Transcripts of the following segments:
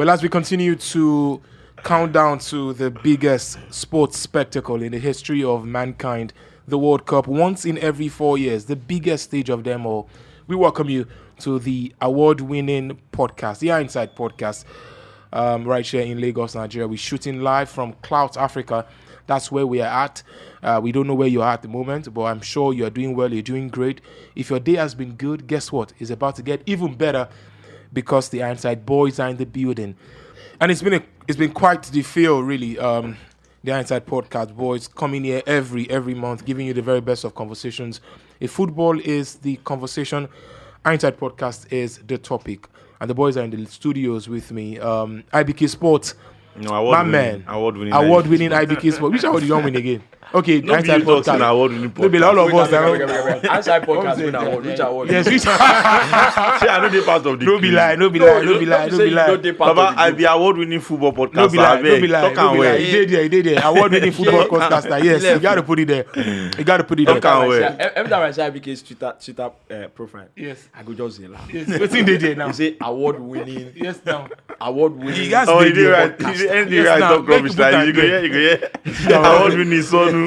Well, as we continue to count down to the biggest sports spectacle in the history of mankind, the World Cup, once in every 4 years, the biggest stage of them all, we welcome you to the award-winning podcast, the Inside Podcast, right here in Lagos, Nigeria. We're shooting live from Clout, Africa. That's where we are at. We don't know where you are at the moment, but I'm sure you are doing well. You're doing great. If your day has been good, guess what? It's about to get even better because the Inside boys are in the building. And it's been quite the feel, really. The Inside Podcast boys coming here every month, giving you the very best of conversations. If football is the conversation, Inside Podcast is the topic. And the boys are in the studios with me. IBK Sports. No, award-winning IBK Sports. Which award you don't win again? Okay, no, Inside Podcast. Award-winning podcast. Maybe all of us. Inside Podcast win award. Which award? Yes, which? See, I know they part of the. No be lie. Baba, I be award-winning football podcast. No be lie. He did there. Award-winning football podcaster. Yes, you got to put it there. Every time I say IBK's Twitter profile, yes, I go just say laugh. Yes, what's in there now? You say award-winning. Yes, now. Award-winning. He has he did right. Anything right, talk rubbish. Like you go here. Award-winning son.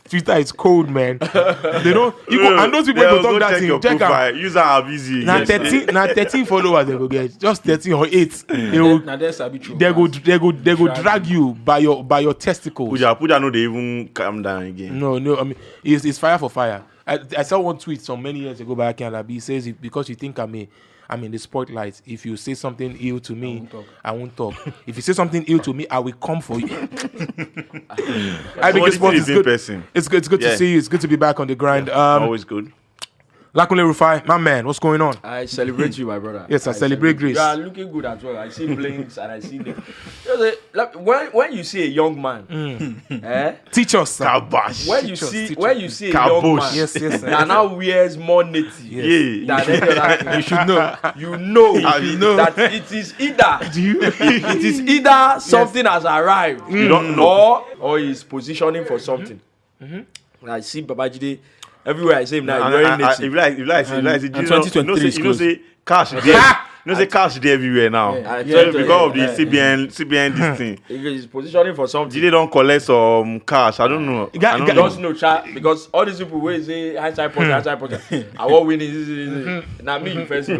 Twitter is cold, man. They don't. And those people go talk that thing. Check out. User are busy. Now 13 followers they go get. Just 13 or 8. They go drag you by your testicles. Puja no they even calm down again. No. I mean, it's fire for fire. I saw one tweet some many years ago by Canada. He says, because you think I'm in the spotlight. If you say something ill to me, I won't talk. If you say something ill to me, I will come for you. I think it's good. It's good to see you. It's good to be back on the grind. Always good. Lakunle Rufai, my man, what's going on? I celebrate you, my brother. Yes, I celebrate Grace. You are looking good as well. I see blinks and I see them. When you see a young man, teach us. Kabash. When you see a young man, yes, that now wears more native. Yes. Than any other thing. You should know. You know that it is either something has arrived, you don't know, or he's positioning for something. I see Babajide. Everywhere I say him now, wearing native. If you like, 2023 say cash there. Say cash there everywhere now. Because of the CBN this thing. He's positioning for something. Did they don't collect some cash? I don't know. Just know, chat, because all these people will say hindsight podcast. I won't win it. Now me first.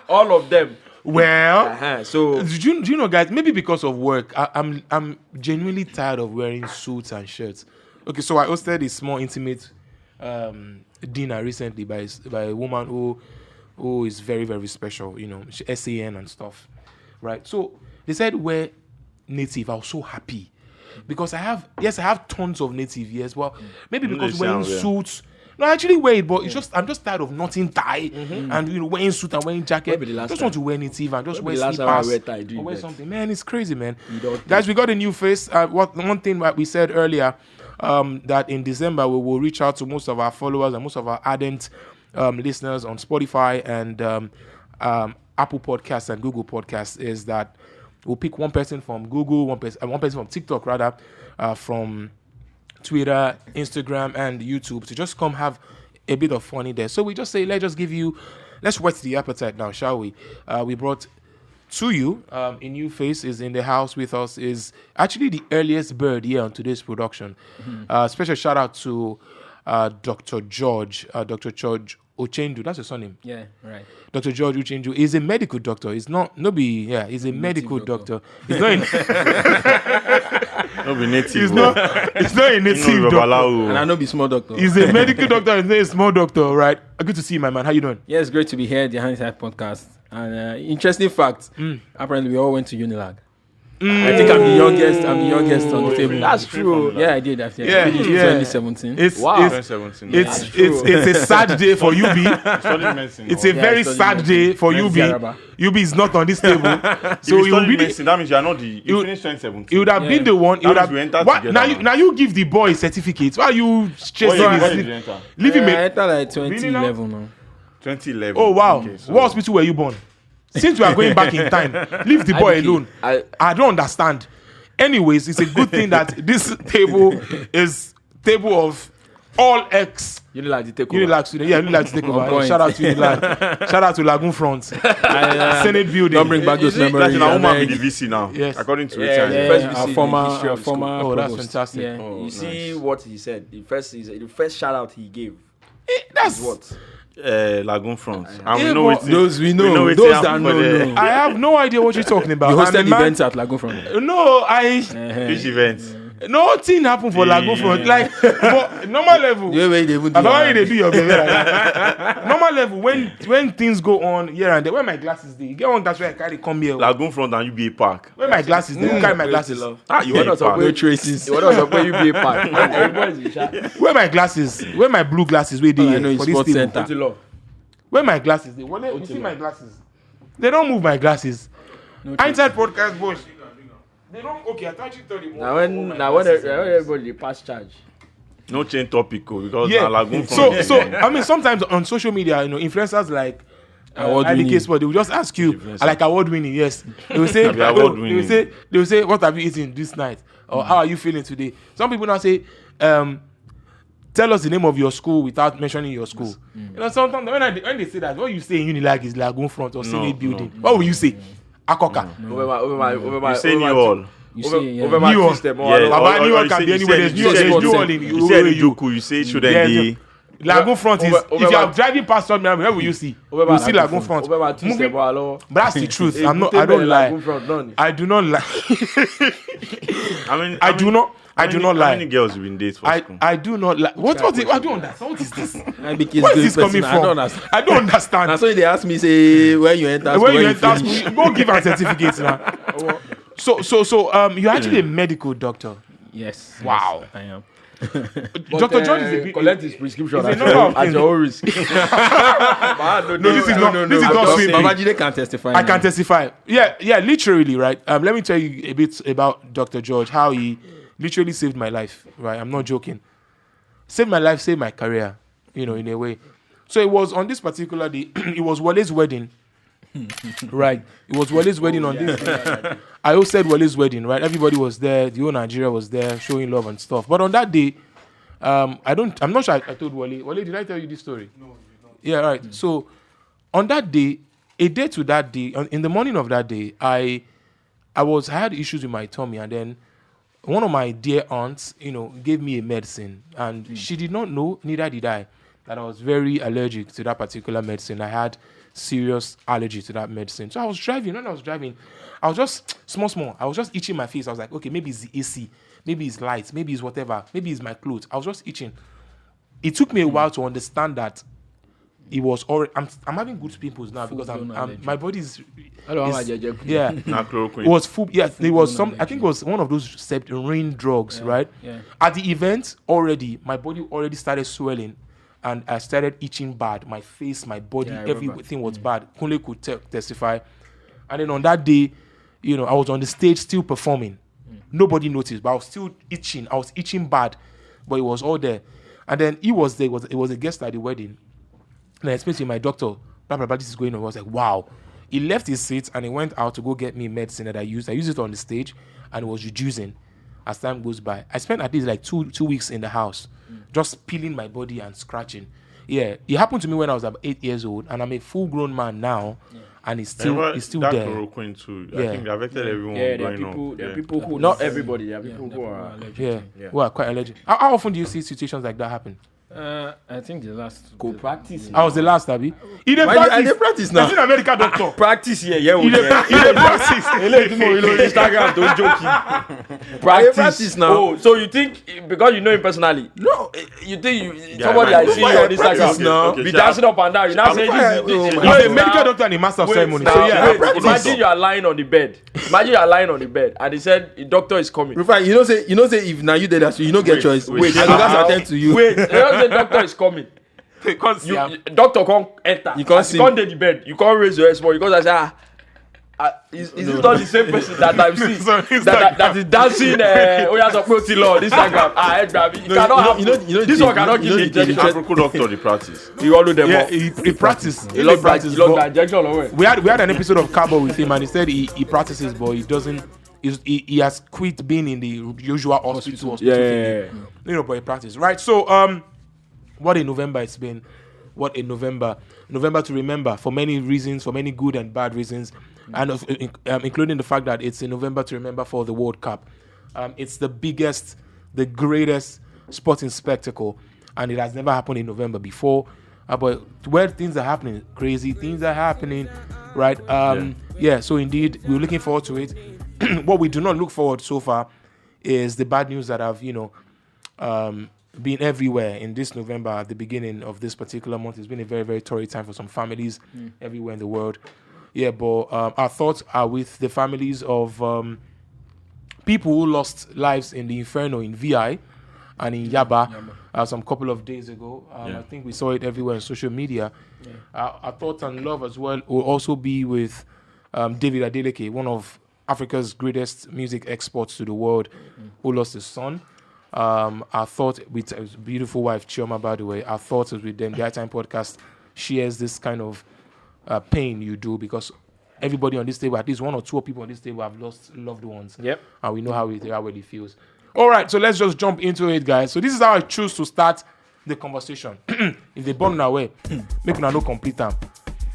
All of them. Well, so do you know, guys? Maybe because of work, I'm genuinely tired of wearing suits and shirts. Okay, so I hosted a small intimate dinner recently by a woman who is very, very special, you know, SAN and stuff, right? So they said wear native. I was so happy because I have tons of native, yes, well, maybe because wearing suits. No, I actually wear it, but it's just I'm just tired of knotting tie and wearing suit and wearing jacket. Just want to wear native and just wear slippers or wear something. Man, it's crazy, man. Guys, we got a new face. One thing that we said earlier. That in December we will reach out to most of our followers and most of our ardent listeners on Spotify and Apple Podcasts and Google Podcasts is that we'll pick one person from Google, one person from TikTok rather, from Twitter, Instagram, and YouTube to just come have a bit of fun in there. So we just say let's whet the appetite now, shall we? We brought to you, a new face is in the house with us, is actually the earliest bird here on today's production. Special shout out to Dr. George Ochendu. That's your surname. Yeah, right. Dr. George Ochendu is a medical doctor. He's not, he's a medical doctor. He's not native. He's not a native doctor. And I know be small doctor. He's a medical doctor and a small doctor, right? Good to see you, my man. How you doing? Yeah, it's great to be here at the Hindsight Podcast. And interesting fact, apparently we all went to Unilag. I think I'm the youngest on the table. That's true. Yeah, I did after. Yeah. 2017. It's a sad day for UB. It's a very sad day for UB. UB is not on this table. So you will be medicine, that means you are not you finished 2017. You would have been the one. Now you give the boy certificates. Why are you chasing his? Leave him. I entered like 2011 now. 2011. Oh wow. Okay, so what hospital were you born? Since we are going back in time, leave the boy alone. I don't understand. Anyways, it's a good thing that this table is table of all ex Unilag to take over. Unilag student. Yeah, Unilag to take over. Shout out to Unilag. Shout out to Lagoon Front. Senate building. Don't bring back those memories. That's Uma be the VC now. Yes. According to Yeah, Richard. yeah. Our First former Oh, that's provost. fantastic. Yeah. You see what he said. The first shout out he gave That's is what? Lagoon Front. And Yeah, we know but it. Those we know. know Those it's that happened for know. the- I have no idea what you're talking about. You hosted And the man- events at Lagoon Front. No, Which event? nothing happened for Lagoon Front. Like, but normal level. The way they would do. About when they do your baby like that. Normal level, when things go on here and there, where my glasses they get one that's where I carry come here. Lagoon Front and UBA Park. Where my glasses they carry my glasses. You were were not not No traces. You want to play UBA Park. Everybody's in chat. Where my glasses? Where my blue glasses? Where they I know it's for this Sports table? Center. Where my glasses? They you see my glasses? They don't move my glasses. Inside podcast boys. They don't. Okay, I thought you told him. Now when everybody pass charge. No change topic because Yeah. Lagoon Front. So I mean, sometimes on social media, influencers like Award-winning. IDK Sport, they will just ask you, Influencer. like award winning, yes. They will say, Be award-winning. they will say, what have you eaten this night, or how are you feeling today? Some people now say, tell us the name of your school without mentioning your school. Sometimes when they say that, what you say in Unilag is Lagoon Front or Senate building. What will you say? Akoka. Over my You say New Hall. You see, yeah. over my New system. Yeah. Baba, New York you can say- be you anywhere. say- There's you New say York, Joku. New Orleans. You say you. Joku. You say shouldn't Yeah, be. Lagoon Front is, over if you my- are driving past Tottenham, where will you see? You see Lagoon Front. Over my two Moving- step. Hello. But that's the truth. I don't lie. I do not lie. I do not How lie. many girls you been date for school? I do not lie. What is, I don't understand. What is this? I became Where is this coming I don't from? understand. I don't understand. And so they ask me, say, when you enter school, When you when enter finish. school, go give a certificate now. So you're actually a medical doctor. Yes. Wow. Yes, I am. Dr. John is a bit. collect his prescription it's a at number of your things. own risk. No, this is not. This is I'm not just- sweet. Babajide can testify. I now. can testify. Yeah, literally, right? Let me tell you a bit about Dr. George, how he literally saved my life, right? I'm not joking. Saved my life, saved my career, in a way. So it was on this particular day, it was Wale's wedding, right? It was Wale's wedding on this day. I hosted Wale's wedding, right? Everybody was there. The whole Nigeria was there, showing love and stuff. But on that day, I'm not sure I told Wale. Wale, did I tell you this story? No, you don't. Yeah, right. So on that day, a day to that day, in the morning of that day, I had issues with my tummy, and then one of my dear aunts, gave me a medicine, and she did not know, neither did I, that I was very allergic to that particular medicine. I had serious allergy to that medicine. So I was driving. When I was driving, I was just small. I was just itching my face. I was like, okay, maybe it's the AC, maybe it's lights, maybe it's whatever, maybe it's my clothes. I was just itching. It took me a while to understand that it was already. I'm having good pimples now because my body is. Yeah. Nah, chloroquine. It was full. Yes, it was some. I think it was one of those rain drugs, right? Yeah. At the event, already my body already started swelling, and I started itching bad. My face, my body, Yeah, I remember. everything was bad. Kunle could testify. And then on that day, I was on the stage still performing. Nobody noticed, but I was still itching. I was itching bad, but it was all there. And then he was there. It was a guest at the wedding. And I explained to him, my doctor, blah, blah, blah, this is going on. I was like, wow. He left his seat and he went out to go get me medicine that I used. I used it on the stage and it was reducing as time goes by. I spent at least like two weeks in the house, just peeling my body and scratching. Yeah, it happened to me when I was about 8 years old, and I'm a full-grown man now, and it's still that there. chloroquine too. Yeah. I think it affected everyone. Yeah, there are going on. people. There are Yeah. people who, not everybody. There are people who are. Yeah, well, quite allergic. How often do you see situations like that happen? I think the last. Go practice. I was the last, Abby. He did I dey practice now. He's an American doctor. Practice here. He did practice. Instagram, don't joke. Practice now. Oh, so you think because you know him personally? No. You think Yeah, somebody man. I see you on Practice Instagram now. Okay, be sure. dancing up and down? You now say fine. this. Oh, Wait He's a now. medical doctor and a master of Wait ceremony. now, So yeah, wait. practice. Imagine you are lying on the bed. Imagine you are lying on the bed and they said the doctor is coming. Profile, you know say if now you did that, you don't get choice. wait. I got to attend to you. Wait, the doctor is coming. because Doctor can't enter. You can't As see you can't take the bed. You can't raise your head small because I say is it not the same person that I've seen that is dancing Oya Sopoti Law on Instagram? Head grab it. It cannot happen. This one cannot give me injection. African doctor, the practice. You all know them yeah, all. he practiced. He lost the injection away. We had an episode of Cabo with him, and he said he practices, but he doesn't. He has quit being in the usual hospital. Yeah. But he practices, right? So what a November it's been. What a November to remember for many reasons, for many good and bad reasons, and including the fact that it's a November to remember for the World Cup. It's the biggest, the greatest sporting spectacle, and it has never happened in November before. But where things are happening, crazy things are happening, right? So indeed, we're looking forward to it. What we do not look forward so far is the bad news that have, been everywhere in this November at the beginning of this particular month. It's been a very, very torrid time for some families everywhere in the world. Yeah, but our thoughts are with the families of people who lost lives in the Inferno in VI and in Yaba some couple of days ago. I think we saw it everywhere on social media. Our thoughts and love as well will also be with David Adeleke, one of Africa's greatest music exports to the world, who lost his son. Our thought with his beautiful wife Chioma, by the way, our thoughts is with them. The iTime podcast shares this kind of pain you do, because everybody on this table, at least one or two people on this table, have lost loved ones. Yep. And we know how it feels. All right, so let's just jump into it, guys. So this is how I choose to start the conversation. If they burn away, make una no complete them.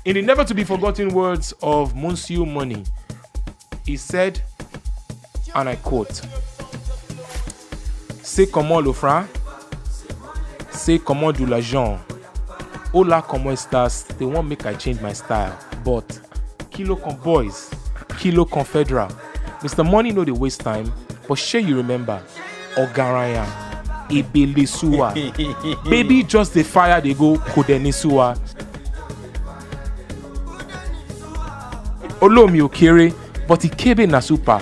In the never to be forgotten words of Monsieur Money, he said, and I quote, "C'est comment le franc? C'est comment de l'argent? Hola, comment estas? They won't make I change my style. But Kilo con boys, Kilo confederal. Mr. Money know they waste time, but sure you remember, Ogaraya, Ebelisua. Baby just the fire they go Kodenisua. Olomi okere, but Ikebe na super.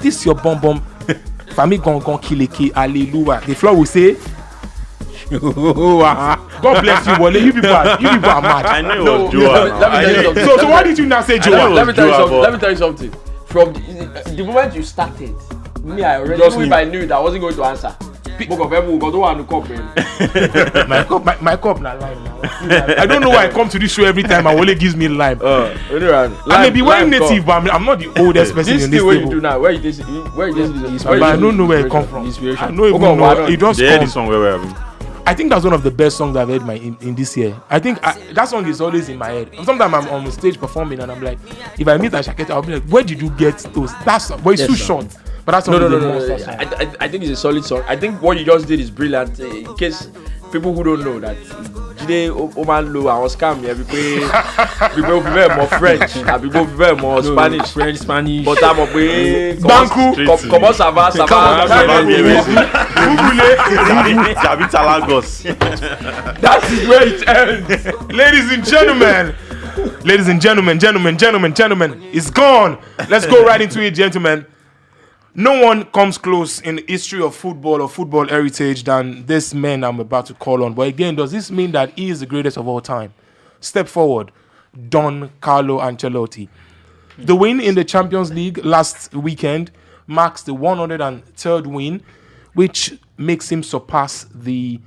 This your bomb. Fami gon kileke, hallelujah. The floor will say, God bless you, Wale. You people are mad. I know it was Joa. Let me tell you something. So what did you now say, Joa? Let me tell you something. From the moment you started, me, I already knew if I knew it, I wasn't going to answer. Book of Ebu, God don't want to cup, man. my cup na lime now. I don't know why I come to this show every time and Wale gives me lime. I may be wearing native, but I'm not the oldest person in this table. What you do now? Where you this? But I don't know where it come from. Inspiration. I don't even know. It just They heard comes. this song where I think that's one of the best songs I've heard in this year. I think that song is always in my head. Sometimes I'm on stage performing and I'm like, if I meet Ashaketa, I'll be like, where did you get those? That song, but it's too short. But that's No. I think it's a solid song. I think what you just did is brilliant. In case people who don't know that, Jide Omanlo and scam here, people very more French, and people very more Spanish. Spanish. But I'm up with Banku. Comment ça va? That is where it ends. Ladies and gentlemen, it's gone. Let's go right into it, gentlemen. No one comes close in the history of football or football heritage than this man I'm about to call on. But again, does this mean that he is the greatest of all time? Step forward, Don Carlo Ancelotti. The win in the Champions League last weekend marks the 103rd win, which makes him surpass the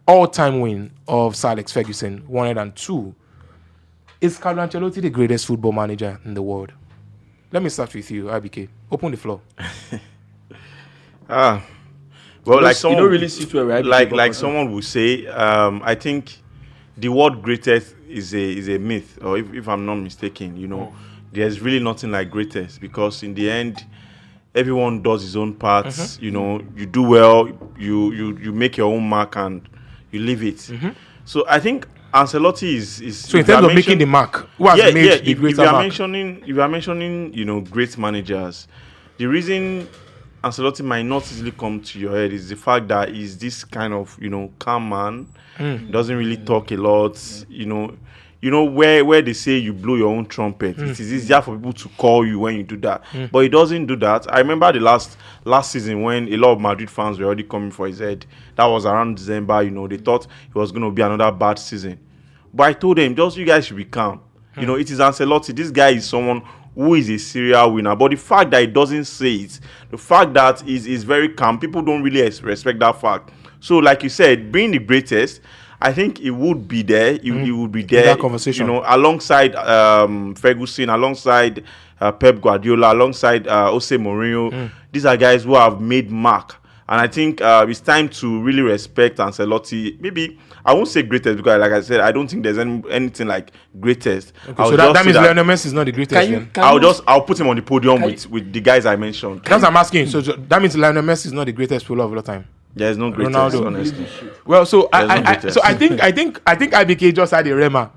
all-time win of Sir Alex Ferguson, 102. Is Carlo Ancelotti the greatest football manager in the world? Let me start with you, IBK. Open the floor. well, like someone, you don't really see where like someone would say, I think the word greatest is a myth, or if I'm not mistaken, there's really nothing like greatest, because in the end, everyone does his own parts. Mm-hmm. You do well, you make your own mark and you leave it. Mm-hmm. So I think Ancelotti is so in terms of making the mark, who has made the greater mark? If you are mentioning, great managers, the reason Ancelotti might not easily come to your head is the fact that he's this kind of, calm man. Doesn't really talk a lot. Where they say you blow your own trumpet, it is easier for people to call you when you do that. But he doesn't do that. I remember the last season when a lot of Madrid fans were already coming for his head. That was around December. They thought it was going to be another bad season. But I told them, just you guys should be calm. It is Ancelotti. This guy is someone who is a serial winner. But the fact that he doesn't say it, the fact that he's very calm, people don't really respect that fact. So, like you said, being the greatest, I think he would be there. He would be there. That conversation, alongside Ferguson, alongside Pep Guardiola, alongside Jose Mourinho. These are guys who have made mark And I think it's time to really respect Ancelotti. Maybe I won't say greatest because, like I said, I don't think there's anything like greatest. Okay, so that means Lionel Messi is not the greatest. I'll put him on the podium with the guys I mentioned. That's what I'm asking. So that means Lionel Messi is not the greatest footballer of all time. There's no greatest, Ronaldo. honestly. Well, so I think IBK just had a Rema.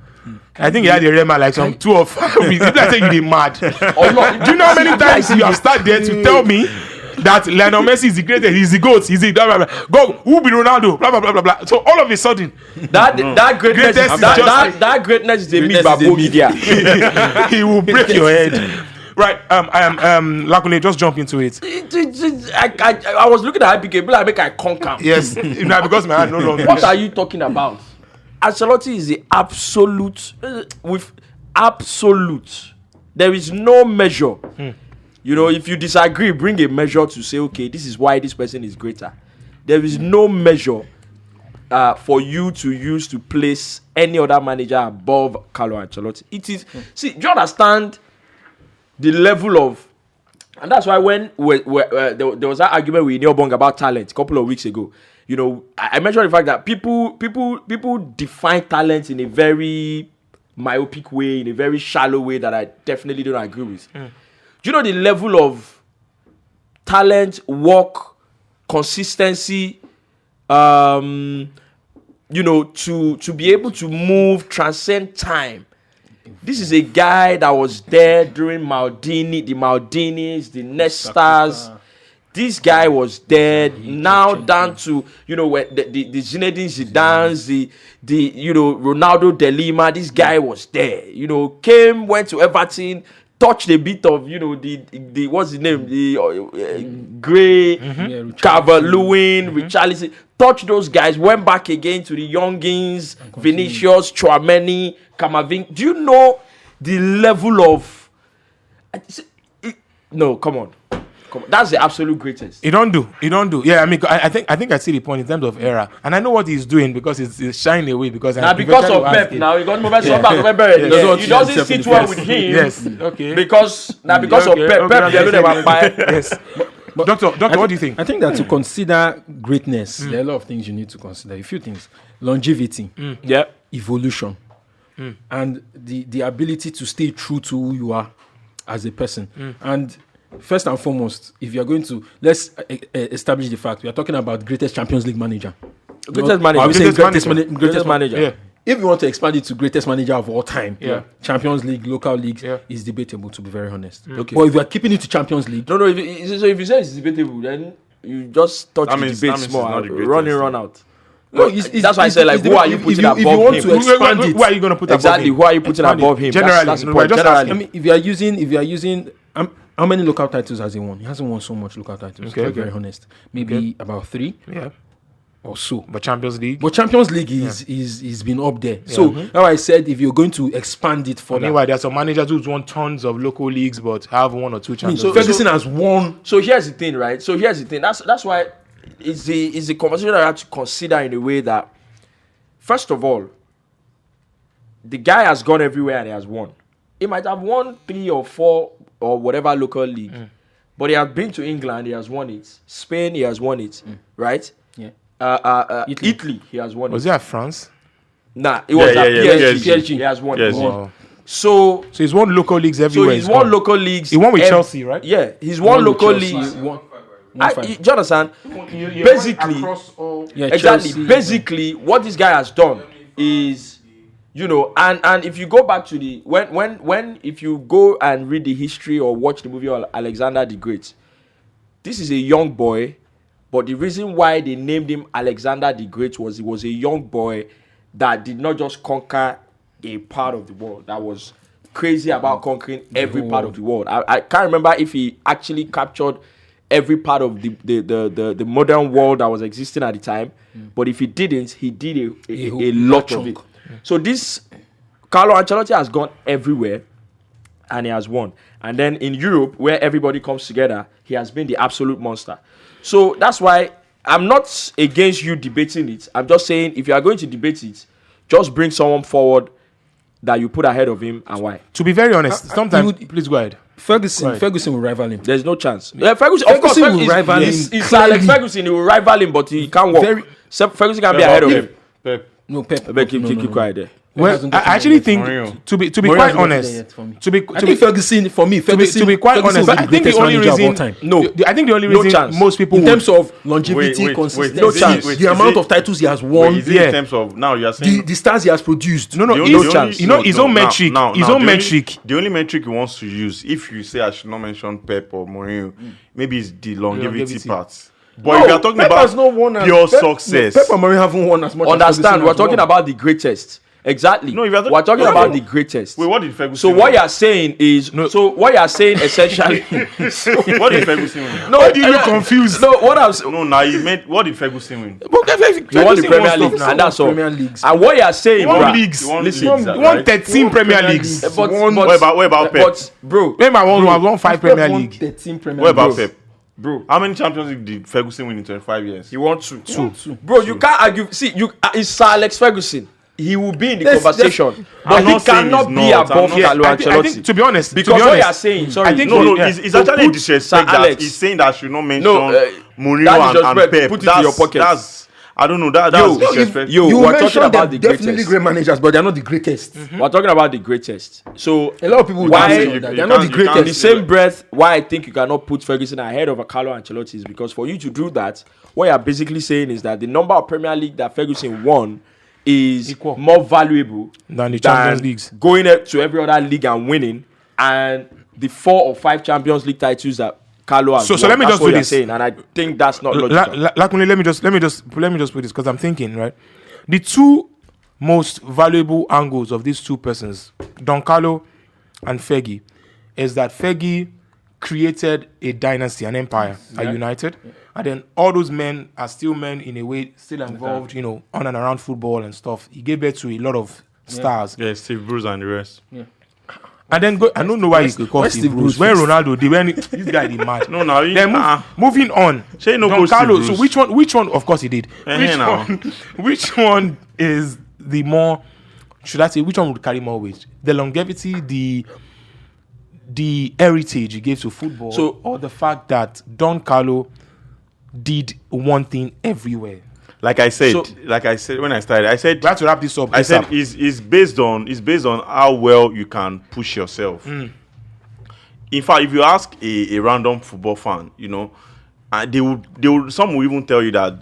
I think he had a Rema like some 2 or 5 weeks. If I say you be mad. Oh, no. Do you know how many times you have started there to tell me that Lionel Messi is the greatest, he's the GOAT, he's the blah, blah, blah. Go, who be Ronaldo? Blah, blah, blah, blah, blah. So all of a sudden, that greatness is a myth by media. He will break your head. Right, Lakule, just jump into it. I was looking at IPK, but I make I conquer. Yes, because my hand no longer. What are you talking about? Ancelotti is the absolute, with absolute. There is no measure. You know, if you disagree, bring a measure to say, okay, this is why this person is greater. There is no measure for you to use to place any other manager above Carlo Ancelotti. It is. See, do you understand the level of, and that's why when there was that argument with Neobong about talent a couple of weeks ago. You know, I mentioned the fact that people define talent in a very myopic way, in a very shallow way that I definitely don't agree with. Do you know the level of talent, work, consistency, you know, to be able to move, transcend time? This is a guy that was there during Maldinis, the Nestas. This guy was there. Now down to, you know, where the Zinedine Zidane, the you know, Ronaldo de Lima. This guy was there. You know, went to Everton, touched a bit of, you know, the what's his name, the Gray, Calvert-Lewin, Richarlison. Touched those guys. Went back again to the youngins, Vinicius, Chouameni, Camavinga. Do you know the level of? No, come on. That's the absolute greatest. He don't do. Yeah, I mean, I think I see the point in terms of era, and I know what he's doing because he's shining away. Because now because of Pep, now he got moved He doesn't sit well with him. Yes, okay. Because of Pep, yes. But Doctor, what do you think? I think that to consider greatness, there are a lot of things you need to consider. A few things: longevity, evolution, and the ability to stay true to who you are as a person. And first and foremost, if you are going to, let's establish the fact we are talking about greatest Champions League manager. Greatest manager. Yeah. If you want to expand it to greatest manager of all time, Champions League, local leagues, is debatable, to be very honest. Okay. But if you are keeping it to Champions League, no. If you say it's debatable, then you just touch the debate more. Run in, run out. No, that's why I said, like, who are you putting above him? If you want to expand it, who are you going to put exactly? Above him? Who are you putting above him? Generally, that's the point. Generally. I mean, if you are using, how many local titles has he won? He hasn't won so much local titles. To be very honest, maybe about 3. Yeah. Or so. But Champions League is been up there. Yeah. So how I said, if you're going to expand it further. Meanwhile, there are some managers who've won tons of local leagues but have 1 or 2 Champions League. So Ferguson has won. So here's the thing, right? That's why it's a conversation I have to consider in a way that, first of all, the guy has gone everywhere and he has won. He might have won 3 or 4 or whatever local league, but he has been to England, he has won it. Spain, he has won it, right? Yeah. Italy, he has won Was it. it at France? Nah, it was at PSG. He has won it. Wow. So he's won local leagues everywhere. So he's won local leagues. He won with Chelsea, right? Yeah, he's won local leagues. Do you understand? Basically, Chelsea, basically, what this guy has done is, you know, and if you go back to the when if you go and read the history or watch the movie of Alexander the Great, this is a young boy, but the reason why they named him Alexander the Great was he was a young boy that did not just conquer a part of the world, that was crazy about conquering every part of the world. I can't remember if he actually captured every part of the modern world that was existing at the time, but if he didn't, he did a lot of it. So this Carlo Ancelotti has gone everywhere and he has won. And then in Europe, where everybody comes together, he has been the absolute monster. So that's why I'm not against you debating it. I'm just saying, if you are going to debate it, just bring someone forward that you put ahead of him, and why? To be very honest, sometimes please go ahead. Ferguson will rival him. There's no chance. Ferguson of course, will rival him. It's Sir Alex Ferguson. He will rival him, but he can't walk. Ferguson can be ahead of him. No, Pep. I beg keep quiet there. Well, I actually think to be quite honest, to be Ferguson for me. To be quite honest, I think the only reason I think the only reason most people in terms of longevity, consistency, no chance. The amount of titles he has won, in terms of now you are saying the stars he has produced. No chance. His own metric. The only metric he wants to use, if you say I should not mention Pep or Mourinho, maybe it's the longevity part. But if you are talking about pure success, Pep and Mourinho haven't won as much. Understand? We're talking about the greatest. Exactly. No, we're talking about the greatest. Wait, what did Ferguson So what you are saying is what you are saying essentially. What did Ferguson win? No, you look confused. No, what I'm saying. No, now you meant what did Ferguson win? You won the Premier League, and that's all. And what you are saying, won leagues. Listen, won 13 Premier Leagues. What about Pep? But bro, remember I won 5 Premier League. 13 Premier What about Leagues. Pep? Bro, how many Champions League did Ferguson win in 25 years? He won 2. Bro, you can't argue. See, it's Sir Alex Ferguson. He will be in the conversation, but he cannot be above Carlo Ancelotti. I think, to be honest, because what you are saying, sorry, I think it's actually a disrespect that he's saying that I should not mention Mourinho and Pep. Put it in your pocket. I don't know. That's disrespect. You we're talking about the definitely great managers, but they're not the greatest. We're talking about the greatest. So a lot of people why they're not the greatest. In the same breath, why I think you cannot put Ferguson ahead of a Carlo Ancelotti is because for you to do that, what you're basically saying is that the number of Premier League that Ferguson won is more valuable than the Champions Leagues. Going to every other league and winning, and the 4 or 5 Champions League titles that Carlo has won. So let me just do this, saying, and I think that's not logical. Let me just put this because I'm thinking, right. The 2 most valuable angles of these 2 persons, Don Carlo and Fergie, is that Fergie created a dynasty, an empire at United. And then all those men are still men in a way, still involved, on and around football and stuff. He gave birth to a lot of stars. Yeah, Steve Bruce and the rest. Yeah. And then I don't know why he could call Steve Bruce. When Ronaldo did, when this guy did mad. No, now then moving on. Don Carlo. So which one? Of course he did. Which one is the more? Should I say which one would carry more weight? The longevity, the heritage he gave to football, or the fact that Don Carlo did one thing everywhere. Like I said when I started, I said we have to wrap this up. I said it's based on how well you can push yourself. In fact, if you ask a random football fan, they would some will even tell you that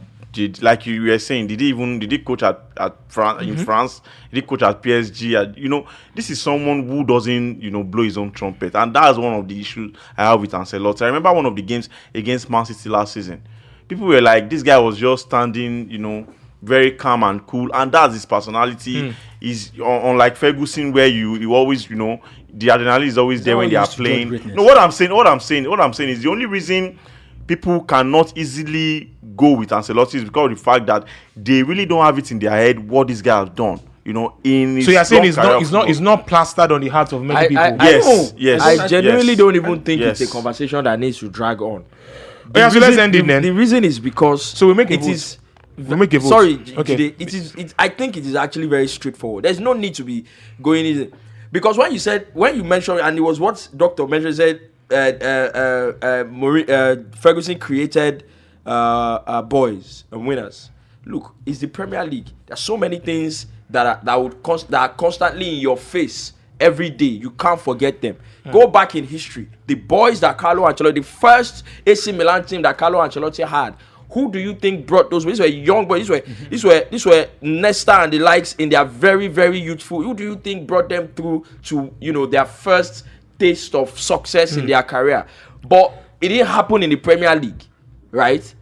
like you were saying, did he coach at France in France? Did he coach at PSG? This is someone who doesn't blow his own trumpet, and that's one of the issues I have with Ancelotti. I remember one of the games against Man City last season. People were like, this guy was just standing, very calm and cool, and that's his personality. Is unlike Ferguson, where you always, the adrenaline is always there when they are playing. No, what I'm saying is the only reason people cannot easily go with Ancelotti is because of the fact that they really don't have it in their head what this guy has done. In his so you're saying it's not plastered on the hearts of many people. Yes. I genuinely don't even think it's a conversation that needs to drag on. So let's end it then. The reason is because we make a vote. Sorry, okay. I think it is actually very straightforward. There's no need to be going in because when you mentioned, and it was what Dr. mentioned, said Ferguson created boys and winners. Look, it's the Premier League. There's so many things that are constantly in your face every day. You can't forget them. Go back in history. The boys that Carlo Ancelotti, the first AC Milan team that Carlo Ancelotti had, who do you think brought those? These were young boys. These were Nesta and the likes in their very, very youthful. Who do you think brought them through to their first taste of success in their career? But it didn't happen in the Premier League, right?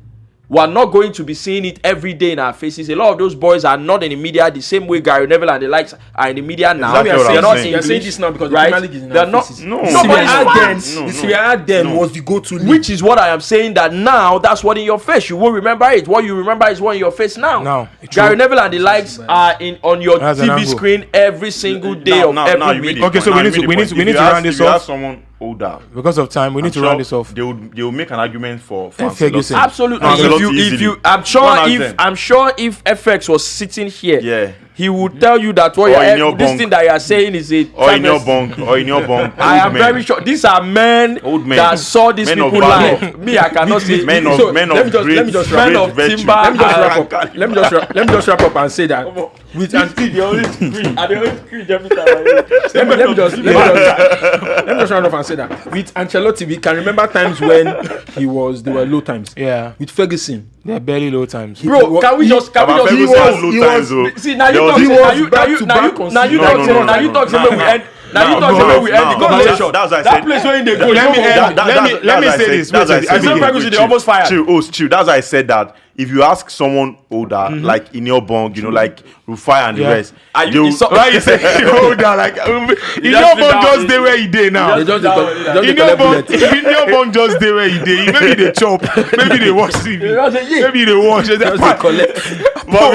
We're not going to be seeing it every day in our faces. A lot of those boys are not in the media the same way Gary Neville and the likes are in the media now. You're saying this now because the Premier League is in our faces. The Serie A then was the go-to league. Which is what I am saying, that now that's what in your face. You won't remember it. What you remember is what in your face now. No, Gary Neville and the likes are on your TV screen every single day of every week. Okay, so we need to round this off. Someone older. Because of time, we need to round this off. They will make an argument for Ferguson. Absolutely. I'm sure if FX was sitting here, he would tell you that what this thing that you are saying is a or in your bunk. I am very sure these are men that saw these people live. Me, I cannot say men of men of timber. Let me just wrap up and say that with Let me just round up and say that with Ancelotti we can remember times when there were low times. Yeah. With Ferguson, there are barely low times. Bro, can we just see now you talk say we end. Now you talk we end the conversation. That place where they go. Let me say this. Ferguson they almost fired. Chill. That's why I said that. If you ask someone older, like in your bunk, like Rufai and the rest, why you say older? Like in your bunk just stay where he did now. In your bunk just stay where he did. Maybe they chop, maybe they watch TV, maybe they watch. But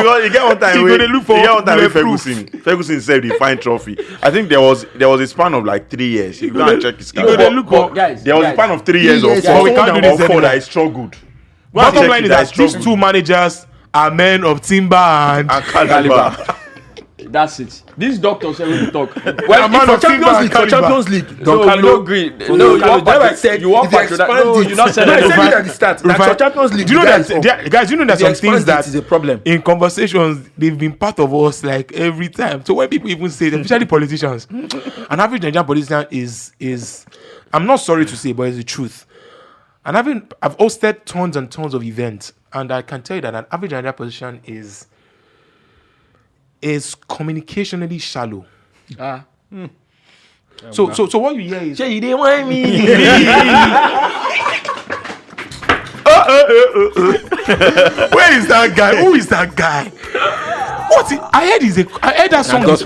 because you get one time with Ferguson said he find trophy. I think there was a span of like 3 years. You go and check his calendar. There was a span of 3 years or 4 that he struggled. Bottom line is that these two managers are men of timber and caliber. That's it. These doctors say we talk. Well, for Champions League, you agree. No, you want back. You want back to that. No, you not said that. At the start. That's for Champions League. Do you know that, guys? You know that some things that is a problem in conversations they've been part of us like every time. So when people even say, especially politicians, an average Nigerian politician is I'm not sorry to say, but it's the truth. And I've hosted tons and tons of events, and I can tell you that an average Nigerian politician is communicationally shallow. So what you hear is, you didn't want me. Where is that guy? Who is that guy? I heard that song. That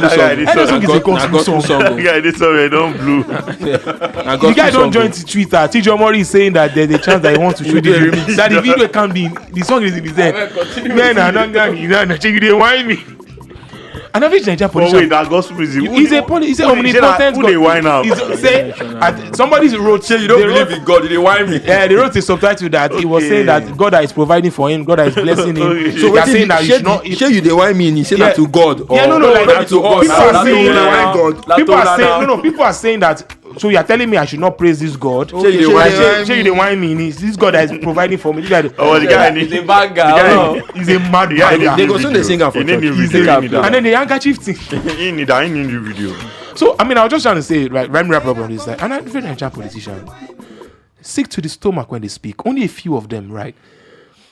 song is a gospel song. Yeah, this song don't blue. The guy don't join Twitter. Tijo Mori is saying that there's a chance that he wants to show the remix. That the video can be, the song is in his head. You didn't want me. An average Nigerian politician. Wait, that gospel is he's an omnipotent. Who they whine out? Somebody wrote. You don't believe in God? They whine me. Yeah, they wrote a subtitle that he was saying that God that is providing for him, God that is blessing him. So they're saying that you should not. Share you they whine me. He said that to God. Yeah, no, like that to us. People are saying that. So you are telling me I should not praise this God? Say you the wine me. This God that is providing for me. The guy is a bad guy. He's a mad guy. They go soon they sing for church. And then the handkerchief thing. He need the video. So I was just trying to say, right? Let me wrap up on this. And I'm very Nigerian politician. Sick to the stomach when they speak. Only a few of them, right?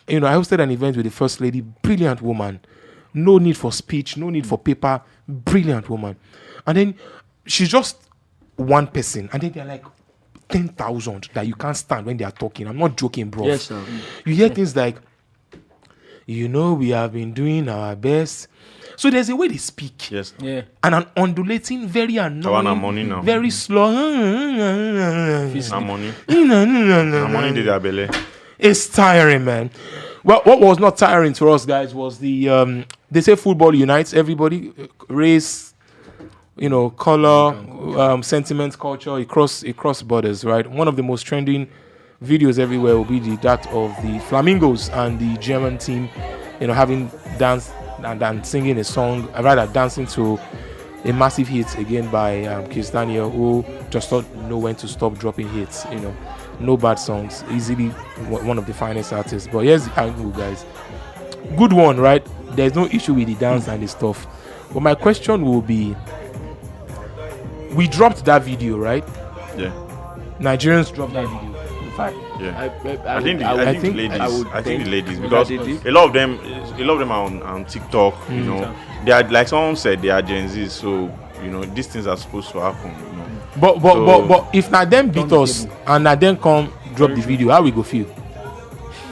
I hosted an event with the first lady, brilliant woman. No need for speech, no need for paper, brilliant woman. And then she's just one person, and then they're like 10,000 that you can't stand when they are talking. I'm not joking, bro. Yes, sir. You hear things like, we have been doing our best. So there's a way they speak. Yes. Yeah. And an undulating, very annoying, very slow. Money did that belly. It's tiring, man. Well, what was not tiring for us guys was the they say football unites everybody, race, color, sentiment, culture, across borders, right? One of the most trending videos everywhere will be that of the Flamingos and the German team, having danced and singing a song, rather dancing to a massive hit again by Cristiano, who just don't know when to stop dropping hits. No bad songs, easily one of the finest artists. But here's the angle, guys. Good one, right? There's no issue with the dance and the stuff. But my question will be, we dropped that video, right? Yeah. Nigerians dropped that video. In fact, yeah. I think the ladies, because a lot of them are on TikTok. They are, like someone said, they are Gen Z, so these things are supposed to happen. But if not them beat us and not them come drop the video, how we go feel?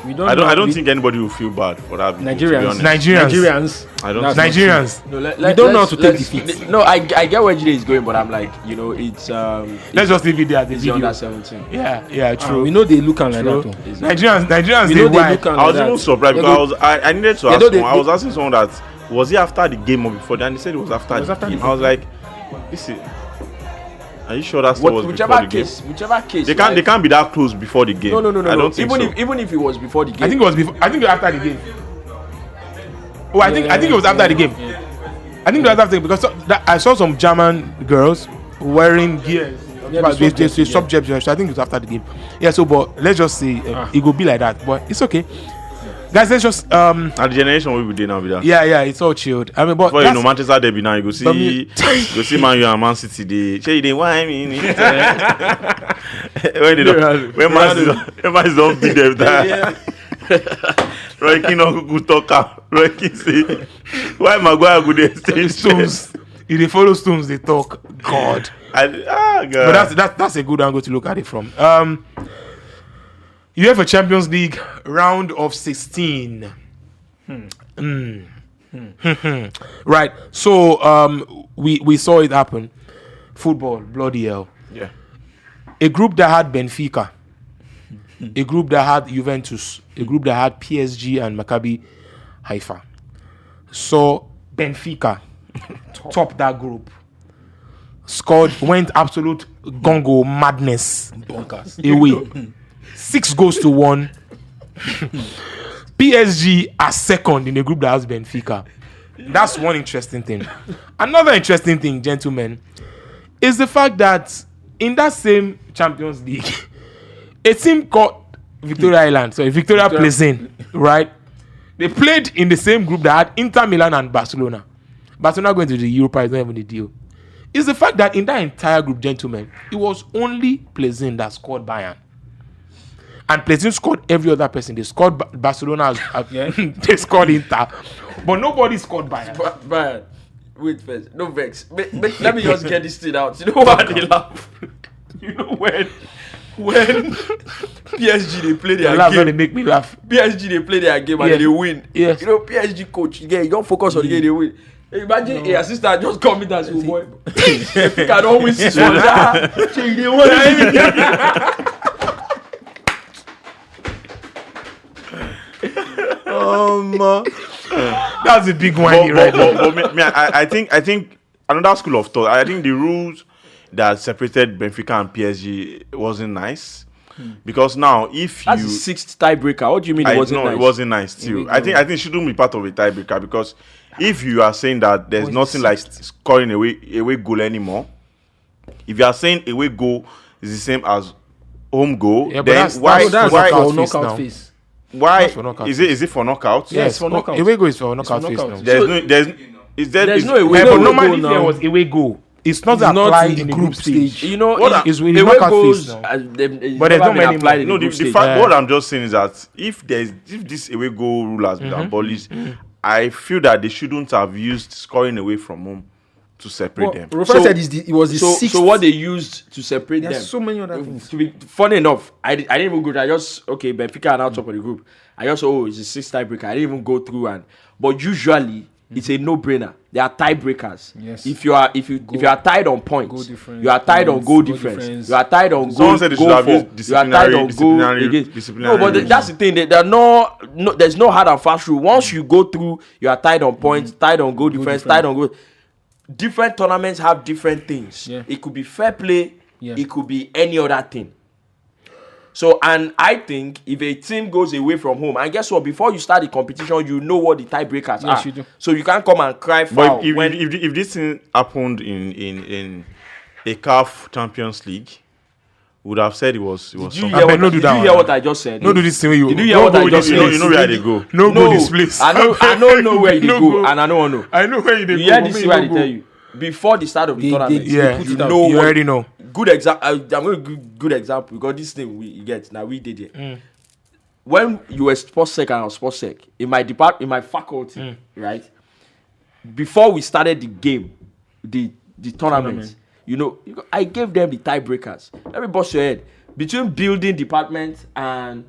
I don't think anybody will feel bad for that. Nigerians. No, we don't know how to take defeat. No, I get where Jide is going, but I'm like, it's let's just leave it there. The video under 17. Yeah, true. We know they look like that. Nigerians. We know they look like that. I was even surprised because I needed to ask someone. I was asking someone that was it after the game or before? And they said it was after the game. I was like, this is. Are you sure that was before the game? Whichever case. They can't be that close before the game. No. I don't think even if it was before the game. I think it was before. I think it was after the game. Oh, I think it was after the game. I I think that's the thing because I saw some German girls wearing gear. Yeah, They subject. So I think it's after the game. Yeah. So, but let's just say it will be like that. But it's okay, guys. Let's just And the generation we be there now, be that. Yeah. It's all chilled. I mean, but Before you know Manchester derby now, you go see Man U and Man City. They why I mean when Man don't beat them that. Roy Keane no go talk am. Roy Keane say why Maguire go dey exchange Stones. If they follow Stones, they talk. God. God. But that's a good angle to look at it from. UEFA Champions League round of 16. Right. So we saw it happen. Football, bloody hell. Yeah. A group that had Benfica, a group that had Juventus, a group that had PSG and Maccabi Haifa. So Benfica top that group. Went absolute gongo madness away. 6 goals to 1. PSG are second in the group that has Benfica. That's one interesting thing. Another interesting thing, gentlemen, is the fact that in that same Champions League, a team called Victoria Plzen, right? They played in the same group that had Inter Milan and Barcelona. Barcelona going to the Europa is not even a deal. It's the fact that in that entire group, gentlemen, it was only Plzen that scored Bayern. And Plzen scored every other person. They scored Barcelona, they scored Inter. But nobody scored Bayern. Bayern. Wait first. No vex. Let me just get this thing out. You know why they laugh? You know when PSG they play their game. They make me laugh. PSG they play their game and they win. Yes. You know PSG coach, you don't focus on the game, they win. Imagine a assistant just come in as a boy. If you cannot win 6 1, they won. That's a big one, right? I think another school of thought. I think the rules that separated Benfica and PSG wasn't nice. Because now, if that's the 6th tiebreaker. What do you mean it wasn't nice? It wasn't nice too. I think it shouldn't be part of a tiebreaker because if you are saying that there's nothing like scoring away goal anymore, if you are saying away goal is the same as home goal, then why knockout phase? Why is it for knockouts? Yes, for knockout. Away goal is for knockout phase now. There's no away goal. But normally there was away goal. It's not applied in the group stage. You know, it's away knockout goals, phase now. but there's not many applied in no, the the fact what I'm just saying is that if this away goal rule has been abolished, I feel that they shouldn't have used scoring away from home to separate them. Rufai said it was the 6th. So what they used to separate them? There's so many other things. To be funny enough, I didn't even go. I just Benfica are now top of the group. I just it's a 6th tiebreaker. I didn't even go through but usually it's a no-brainer. There are tiebreakers. Yes. If you are tied on points, you are tied on goal difference. You are tied on goal. Someone said they should have used you are tied on goal against. No, but that's the thing. There's no hard and fast rule. Once you go through, you are tied on points, tied on goal difference, tied on goal. Different tournaments have different things. Yeah. It could be fair play. Yeah. It could be any other thing. So, and I think if a team goes away from home, and guess what? Before you start the competition, you know what the tiebreakers are. You do. So you can't come and cry foul. But if this thing happened in a CAF Champions League, would have said it was. Did you hear what I just said? No, do this thing where you. Did you hear what I just said? You know where they go. No, go this place. I don't know where they go, and I don't know. I know where they go. You hear this where they tell you before the start of the tournament. you already know. Good example. I'm going to give good example because this thing we get now we did it. When you were sports sec and I was sports sec in my faculty, right? Before we started the game, the tournament. You know, I gave them the tiebreakers. Let me bust your head. Between building department and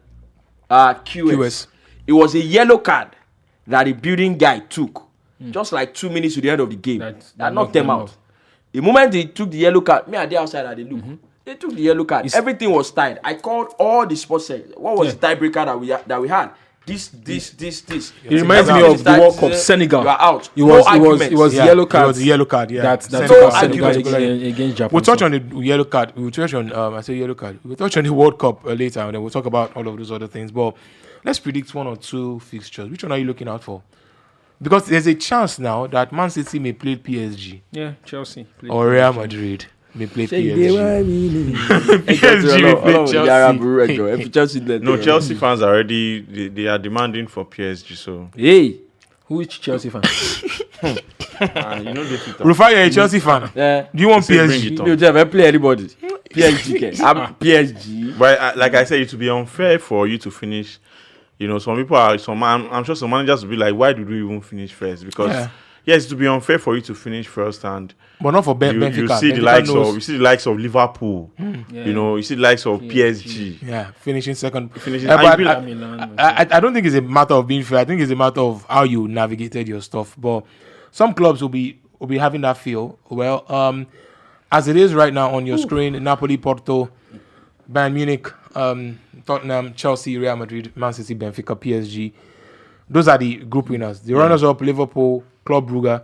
QS, it was a yellow card that the building guy took. Just like 2 minutes to the end of the game. That knocked them out. The moment they took the yellow card, me and they outside and they look. They took the yellow card. Everything was tied. I called all the sports sec. What was the tiebreaker that we had? This. It reminds me of the World Cup, Senegal. You are out. It was yellow card. It was the yellow card. Yeah. That's no Senegal argument against Japan. We'll touch on the yellow card. We'll touch on yellow card. We'll touch on the World Cup later, and then we'll talk about all of those other things. But let's predict 1 or 2 fixtures. Which one are you looking out for? because there's a chance now that Man City may play PSG Yeah, Chelsea. or Real Madrid may play PSG. PSG will play Chelsea. Chelsea. No, Chelsea fans are already they are demanding for PSG. So Hey, which Chelsea fan? you know they Rufai, you're a Chelsea fan. Yeah. Do you want Say bring PSG? it on. You never play anybody. PSG. I'm PSG. But like I said, it would be unfair for you to finish. You know, some people are. I'm sure some managers will be like, "Why did we even finish first?" Because yes, it would be unfair for you to finish first, and But not for Benfica. you see Benfica the likes of Liverpool. You know, you see the likes of PSG. Yeah, finishing second. Finishing. But And I don't think it's a matter of being fair. I think it's a matter of how you navigated your stuff. But some clubs will be having that feel. Well, as it is right now on your screen, Napoli, Porto, Bayern Munich, Tottenham, Chelsea, Real Madrid, Man City, Benfica, PSG. Those are the group winners. The runners-up: Liverpool, Club Brugge,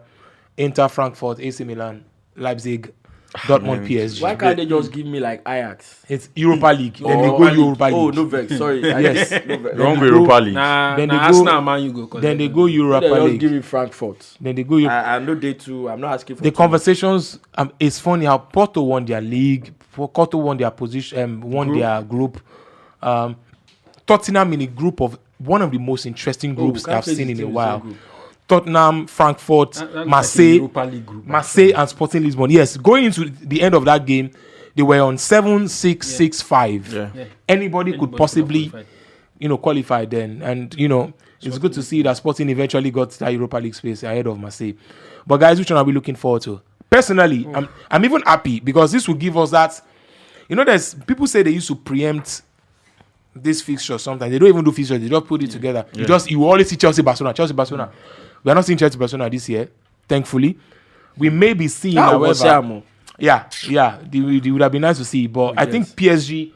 Inter, Frankfurt, AC Milan, Leipzig, Dortmund, PSG. Why can't they just give me like Ajax? It's Europa League. Then they go Europa League. Oh, no vex. Sorry. Yes. No vex. wrong they with go- Europa League. Then they go- Arsenal, Man, you go. Then they go Europa They just League. give me Frankfurt. Then they go. I know they too. I'm not asking for The too conversations. It's funny how Porto won their league. Porto won their position. Won their group. Tottenham in a group of one of the most interesting groups can't I've say seen this in a team is while. so good. Tottenham, Frankfurt, That's Marseille, like a Europa League group. Marseille, and Sporting Lisbon. Yes, going into the end of that game, they were on 7-6-6-5. Yeah. Anybody could possibly, qualify then, and it's good to see that Sporting eventually got that Europa League space ahead of Marseille. But guys, which one are we looking forward to? Personally, I'm even happy because this will give us that. There's people say they used to preempt this fixture sometimes. They don't even do fixtures, they just put it together. You always see Chelsea Barcelona. We are not seeing Chelsea Barcelona this year, thankfully. We may be seeing, however. Yeah, it would have been nice to see, but I think PSG,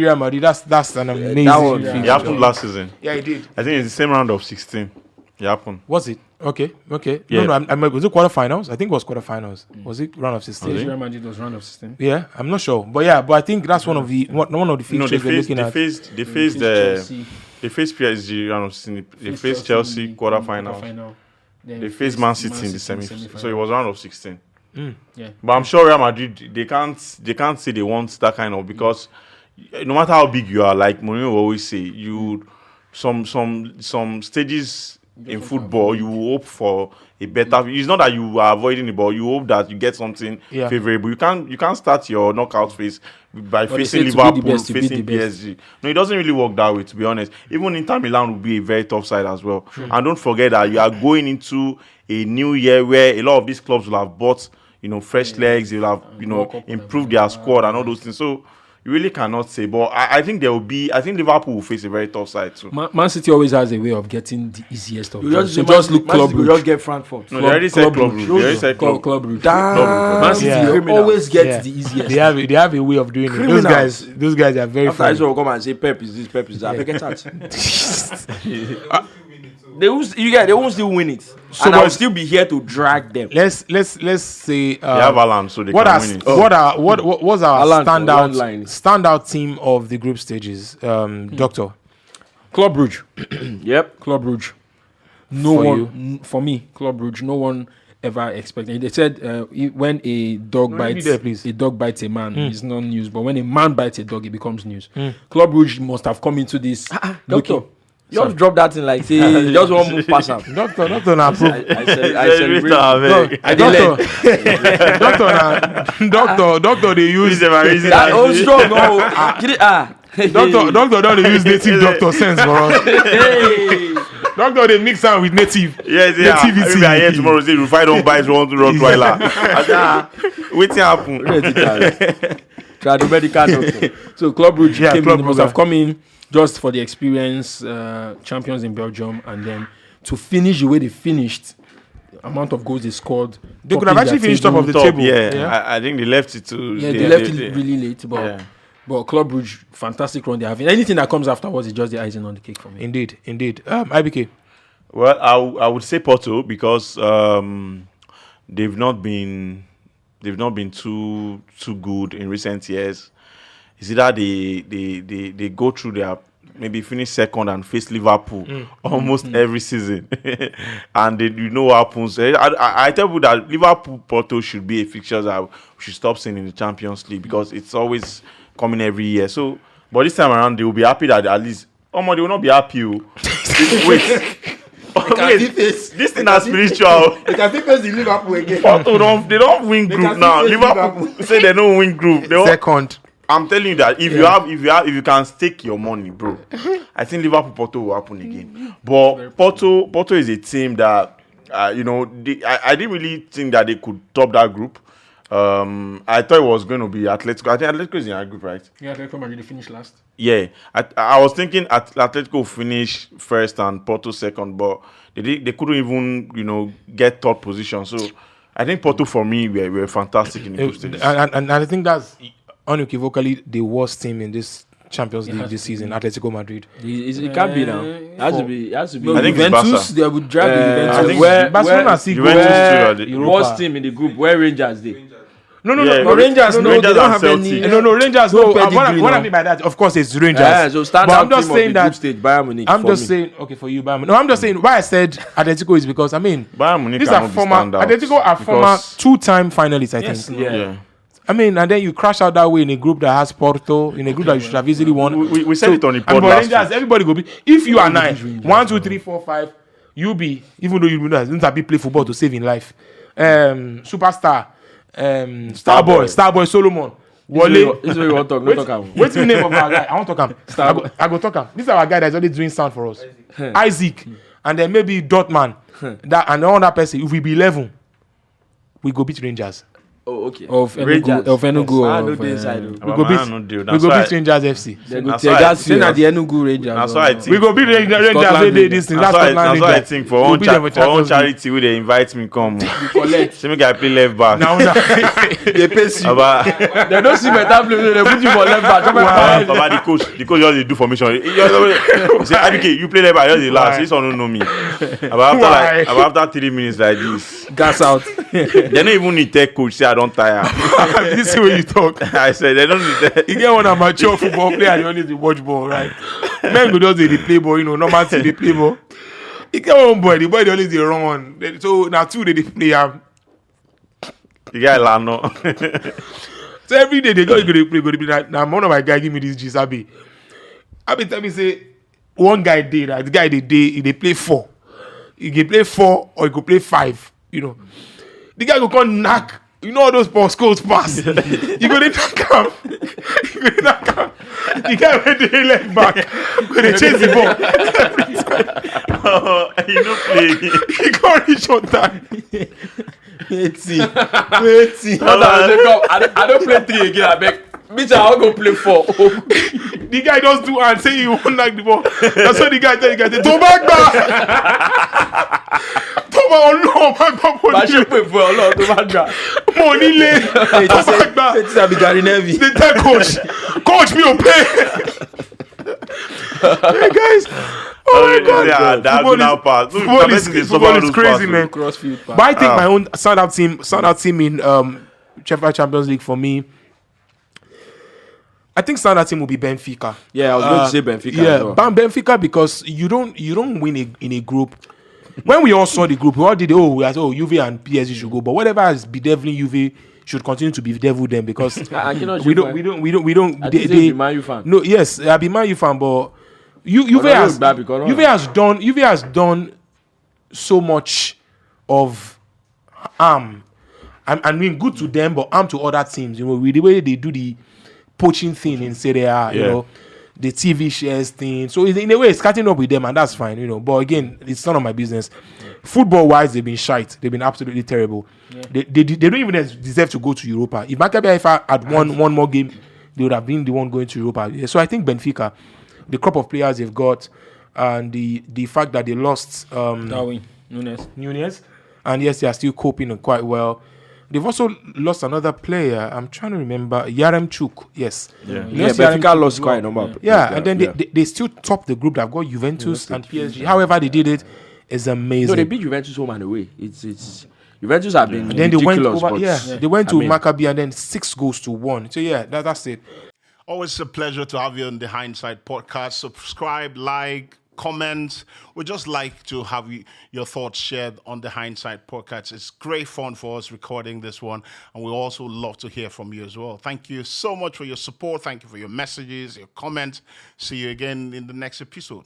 Real Madrid, that's an amazing fixture. It happened last season. Yeah, it did. I think it's the same round of 16. It happened. Was it? Okay. Yeah. No, was it quarterfinals? I think it was quarterfinals. Was it round of 16? Real Madrid was round of 16. Yeah, I'm not sure, but I think that's one of the fixtures we're looking at. They faced PSG round of 16. They faced Chelsea quarterfinals. They faced Man City in the semi. So it was round of 16. Yeah. But I'm sure Real Madrid they can't say they want that kind of, because no matter how big you are, like Mourinho will always say, you some stages in football you will hope for a better. It's not that you are avoiding it, but you hope that you get something favorable. You can't start your knockout phase by facing Liverpool, facing PSG. No, it doesn't really work that way, to be honest. Even Inter Milan will be a very tough side as well. And don't forget that you are going into a new year where a lot of these clubs will have bought fresh legs. They will have improved their squad and all those things. So you really cannot say, but I think Liverpool will face a very tough side too. Man City always has a way of getting the easiest of Just them. So just look Club We Brugge. just get Frankfurt. No, they already said Club Brugge. They already said Club Brugge. Man City Always get the easiest. They have a way of doing it. Those guys are very After I funny. saw come and say Pep is this, Pep is that. Get out. They won't still win it. And I will still be here to drag them. Let's say they have Alan, so they what can win it. what was our Alan, one line. standout team of the group stages? Doctor. Club Brugge. Yep. Club Brugge. For me, Club Brugge. No one ever expected. They said when a dog bites a man, it's not news. But when a man bites a dog, it becomes news. Club Brugge must have come into this. Doctor, just drop that thing like say just one move pass am. Doctor, na approve. I celebrate. Doctor, they use That old strong. Doctor don't dey use native doctor sense for us. Doctor they mix am with native. Yes, nativity. If I hear tomorrow say Rufai don't buy one Rottweiler. Wetin happen? Medical doctor. So Club Brugge must have come in just for the experience, champions in Belgium, and then to finish the way they finished, amount of goals they scored. They could have actually finished top of the table. Yeah. I think they left it to. Yeah, they left it really late, but Club Brugge, fantastic run they're having. Anything that comes afterwards is just the icing on the cake for me. Indeed. IBK. Well, I would say Porto because they've not been too good in recent years. It's either they go through maybe finish second and face Liverpool almost every season, and then you know what happens. I tell you that Liverpool Porto should be a fixture that we should stop seeing in the Champions League because it's always coming every year. So, but this time around they will be happy that at least. They will not be happy. Wait. This thing is spiritual. They can still face the Liverpool again. Porto they don't win group now. Liverpool say they don't win group. Second. I'm telling you that if you can stake your money, bro, I think Liverpool Porto will happen again. But Porto is a team that I didn't really think that they could top that group. I thought it was going to be Atletico. I think Atletico is in our group, right? Yeah, Atletico Madrid finished last. Yeah, I was thinking Atletico finish first and Porto second, but they couldn't even get third position. So I think Porto for me were fantastic in the group stages. And I think that's unequivocally the worst team in this Champions League this season, Atletico Madrid. It can't be now. It has to be. I think Juventus, they would drag the I think Juventus. Barcelona see Juventus too. Worst team in the group where Rangers did. No, Rangers, no, they Rangers don't and have Celtic. any. No, Rangers. No, pedigree what I now. mean by that, of course, it's Rangers. So stand But out I'm just team saying of the that. group stage, Bayern Munich. I'm for just me. saying, okay, for you, Bayern. No, I'm just saying why I said Atletico is because Bayern Munich these are cannot be former stand out Atletico are former because- 2-time finalists, I think. Yeah. I mean, and then you crash out that way in a group that has Porto, in a group that you should have easily won. We said it on the And pod but last Rangers, week. everybody go be. If you are 9, 1, 2, 3, 4, 5, you be, even though you don't be play football to save in life. Superstar, Starboy, Solomon, Wale. This is what you want to talk. No talk am. What's the name of our guy? I want to talk him. I go talk him. This is our guy that's already doing sound for us. Isaac, and then maybe Dortman. That and another person. If we be 11, we go beat Rangers. Oh, okay. Of Rangers. Enugu. I of, know the inside. We But go man, beat. no deal. We That's go why- beat Rangers FC. They go That's tear why I gas Saying you. that the Enugu Rangers. That's why I think. We go beat Rangers Scotland they this thing. That's why I Rangers. think for We'll one beat them for Champions League. charity where they invite me come. Collect. See me guy play left back. Now, They pace you. Baba, They don't see better play. They put you for left back. Baba, the coach just dey do formation. He say, IBK, you play left back. Just dey laugh. This one don't know me. Why? About after 3 minutes like this, Gas out. they don't even need tech coach say I don't tire. this is where you talk. I said they don't need that. You get one amateur football player, you only dey watch ball, right? Men go just dey play ball, normal team dey play ball. You get one boy, the boy dey always dey run one. So now 2 they dey play am. The guy Lano. So every day they go dey play. Now one of my guy give me this gist, Abi tell me say one guy dey that the guy he play 4. He can play 4 or he go play 5. The guy go come knack. All those postcodes pass. You go dey knock am. The guy went dey left back. Go dey chase the ball every time. You don't play. He can't reach on time. Waiting. I don't play 3 again. I beg. Bitch, I'll go play 4. The guy just do and say he won't like the ball. That's what the guy tell the guy. Tó bá gbà Bá ṣe pè fún Ọlọ́run tó bá gbà. mo nílé tó bá gbà. It's a big Gary Neville. They tell coach me will play. Hey guys, oh my god. Yeah, diagonal pass. Football is crazy, man. Crossfield pass. But I think my own standout team in UEFA Champions League for me, I think standout team will be Benfica. Yeah, I was going to say Benfica. Yeah, as well. Benfica, because you don't win in a group. When we all saw the group, we all did Juve and PSG should go, but whatever has bedeviling Juve should continue to be devil them because we don't. I think they be Man U fan. No, yes, I be Man U fan, but Juve has done so much of harm. I mean, good to them, but harm to other teams. With the way they do the poaching thing in Serie A, the TV shares thing. So in a way, it's catching up with them, and that's fine, But again, it's none of my business. Football-wise, they've been shite. They've been absolutely terrible. Yeah. They don't even deserve to go to Europa. If Maccabi had won one more game, they would have been the one going to Europa. Yeah, so I think Benfica, the crop of players they've got, and the fact that they lost Darwin Núñez, and yes, they are still coping quite well. They've also lost another player. I'm trying to remember. Yaremchuk. Yes. Yeah, Benfica lost quite a number. Yeah, and then they still top the group. They've got Juventus and PSG. However they did it is amazing. No, they beat Juventus home and away. It's Juventus have been and then they went ridiculous. over. They went to Maccabi and then 6 goals to 1. So yeah, that's it. Always a pleasure to have you on the Hindsight Podcast. Subscribe, like, comment. We'd just like to have your thoughts shared on the Hindsight Podcast. It's great fun for us recording this one, and we also love to hear from you as well. Thank you so much for your support. Thank you for your messages, your comments. See you again in the next episode.